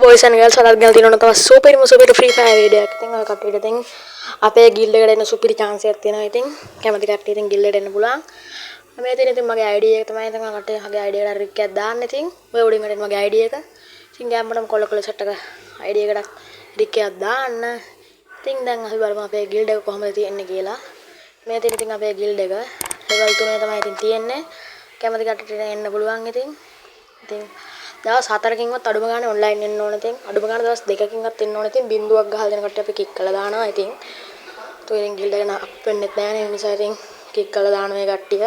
boys and girls අදත් ගෙන තියෙනවා තව සුපිරිම free fire video එකක්. ඉතින් ඔය කට්ටියට ඉතින් අපේ guild එකට එන්න සුපිරි chance එකක් තියෙනවා. ඉතින් කැමති කට්ටිය ඉතින් guild එකට එන්න පුළුවන්. මේ තියෙන ඉතින් මගේ ID එක තමයි ඉතින් ඔය කට්ටියගේ ID එකට රික් එකක් දාන්න. ඉතින් ඔය උඩින් වටින් මගේ ID එක. ඉතින් ගෑම්මටම කොල්ල set එක ID එකකට රික් එකක් දාන්න. ඉතින් දැන් අපි බලමු අපේ guild එක කොහොමද තියෙන්නේ කියලා. මේ තියෙන ඉතින් අපේ guild එක level 3 තමයි ඉතින් තියෙන්නේ. කැමති කට්ටියට එන්න පුළුවන් ඉතින්. ඉතින් දවස් 4කින්වත් අඩුම ගානේ ඔන්ලයින් එන්න ඕන. ඉතින් අඩුම ගානේ දවස් 2කින්වත් එන්න ඕන. ඉතින් බින්දුවක් ගහලා දෙන කට්ටිය අපි කික් කරලා දානවා. ඉතින් තෝරෙන් ගිල්ඩ් එක අප් වෙන්නෙත් නැහැ නේ. ඒ නිසා ඉතින් කික් කරලා දාන මේ කට්ටිය.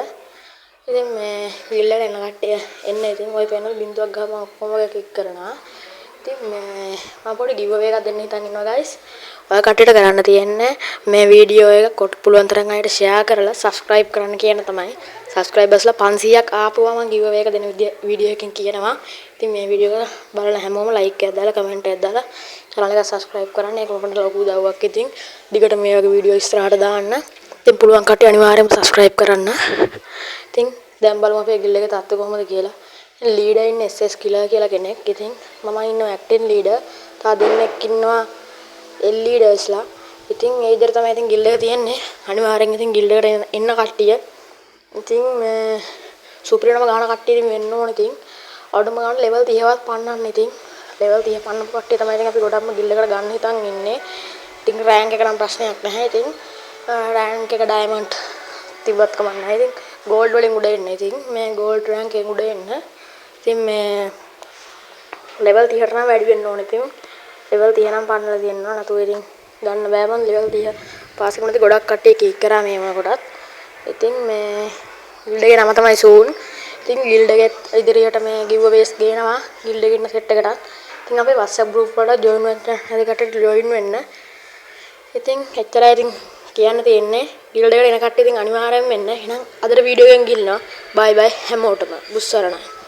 ඉතින් මේ ගිල්ඩ් එකට එන්න කට්ටිය එන්න. ඉතින් ওই පේනවල බින්දුවක් ගහම ඔක්කොම කික් කරනවා. ඉතින් මේ මම පොඩි ගිව් අවේ එකක් දෙන්න හිතන් ඉන්නවා guys. ඔය කට්ටියට කරන්න තියෙන්නේ මේ වීඩියෝ එක පුළුවන් තරම් අයට ෂෙයා කරලා subscribe කරන්න කියන තමයි. subscribersලා 500ක් ආපුවා මම ගිව් අවේ එක දෙන වීඩියෝ එකකින් කියනවා. ඉතින් මේ වීඩියෝ එක බලන හැමෝම like එකක් දාලා comment එකක් දාලා channel එක subscribe කරන්න. ඒක මොකටද ලොකු උදව්වක්. ඉතින් දිගට මේ වගේ වීඩියෝ ඉස්සරහට දාන්න. ඉතින් පුළුවන් කට්ටිය අනිවාර්යයෙන්ම subscribe කරන්න. ඉතින් දැන් බලමු අපේ guild එකේ තත්ත්වය කොහොමද කියලා. leader ඉන්නේ SS killer කියලා කෙනෙක්. ඉතින් මම ඉන්නවා active leader. තා දෙන්නෙක් ඉන්නවා L leadersලා. ඉතින් මේ විදිහට තමයි ඉතින් guild එක තියෙන්නේ. අනිවාර්යෙන් ඉතින් guild එකට එන්න කට්ටිය. ඉතින් මේ සුපිරිනම ගාන කට්ටිය ඉතින් වෙන්න ඕන. ඉතින් අඩුම ගාන level 30වත් පන්නන්න. ඉතින් level 30 පන්නපු කට්ටිය තමයි ඉතින් අපි ගොඩක්ම guild එකට ගන්න හිතන් ඉන්නේ. ඉතින් rank එක නම් ප්‍රශ්නයක් නැහැ. ඉතින් rank එක diamond තිබ්බත් කමක් නැහැ. ඉතින් gold වලින් උඩ එන්න. ඉතින් මේ gold rank එකෙන් උඩ එන්න. ඉතින් මේ level 30ට නම් වැඩි වෙන්න ඕන. ඉතින් level 30 නම් පන්නලා තියෙනවා. නැතුව ඉතින් ගන්න බෑ මන් level 30 පාස් එකම නැති ගොඩක් කට්ටිය කික් කරා මේ වුණකොටත්. ඉතින් මේ guild එකේ නම තමයි soon. ඉතින් guild එකේ ඉදිරියට මේ giveaways ගේනවා guild එකේ ඉන්න set එකටත්. ඉතින් අපේ WhatsApp group වලට join වෙන්න හැදි කට්ටියට join වෙන්න. ඉතින් එච්චරයි ඉතින් කියන්න තියෙන්නේ. guild එකට එන කට්ටිය ඉතින් අනිවාර්යයෙන්ම එන්න. එහෙනම් අදට වීඩියෝ එකෙන් ගිල්නවා. bye bye හැමෝටම. බුස්සරණයි.